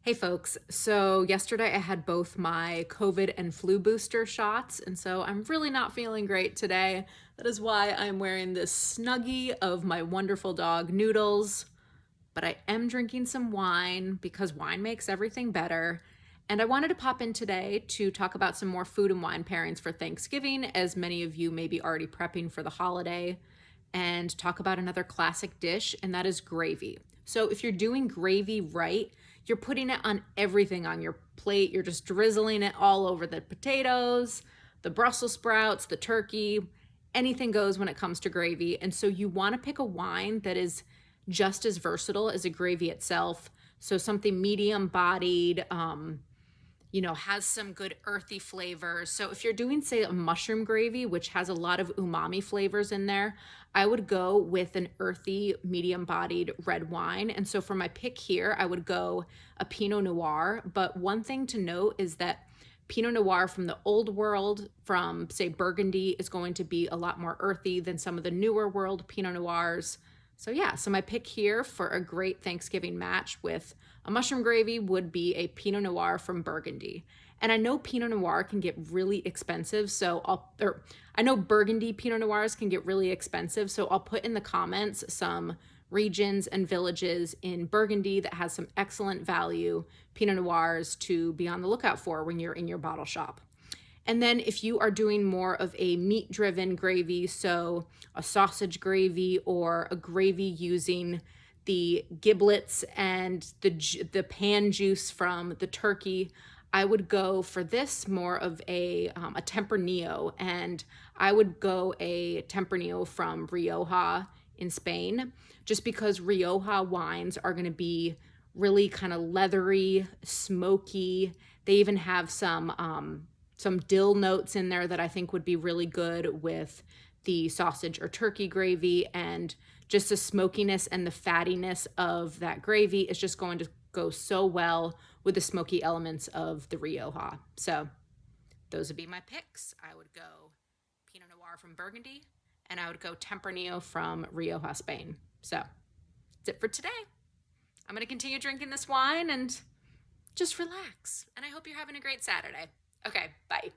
Hey folks, so yesterday I had both my COVID and flu booster shots, and so I'm really not feeling great today. That is why I'm wearing this Snuggie of my wonderful dog Noodles, but I am drinking some wine because wine makes everything better. And I wanted to pop in today to talk about some more food and wine pairings for Thanksgiving, as many of you may be already prepping for the holiday, and talk about another classic dish, and that is gravy. So if you're doing gravy right, you're putting it on everything on your plate. You're just drizzling it all over the potatoes, the Brussels sprouts, the turkey. Anything goes when it comes to gravy. And so you want to pick a wine that is just as versatile as a gravy itself. So something medium bodied, has some good earthy flavors. So if you're doing, say, a mushroom gravy, which has a lot of umami flavors in there, I would go with an earthy, medium bodied red wine. And so for my pick here, I would go a Pinot Noir. But one thing to note is that Pinot Noir from the old world, from say Burgundy, is going to be a lot more earthy than some of the newer world Pinot Noirs. So yeah, so my pick here for a great Thanksgiving match with a mushroom gravy would be a Pinot Noir from Burgundy. And I know Pinot Noir can get really expensive, I know Burgundy Pinot Noirs can get really expensive, so I'll put in the comments some regions and villages in Burgundy that has some excellent value Pinot Noirs to be on the lookout for when you're in your bottle shop. And then if you are doing more of a meat-driven gravy, so a sausage gravy or a gravy using the giblets and the pan juice from the turkey, I would go for this more of a Tempranillo, and I would go a Tempranillo from Rioja in Spain, just because Rioja wines are going to be really kind of leathery, smoky. They even have some dill notes in there that I think would be really good with the sausage or turkey gravy, and just the smokiness and the fattiness of that gravy is just going to go so well with the smoky elements of the Rioja. So those would be my picks. I would go Pinot Noir from Burgundy, and I would go Tempranillo from Rioja, Spain. So that's it for today. I'm going to continue drinking this wine and just relax. And I hope you're having a great Saturday. Okay, bye.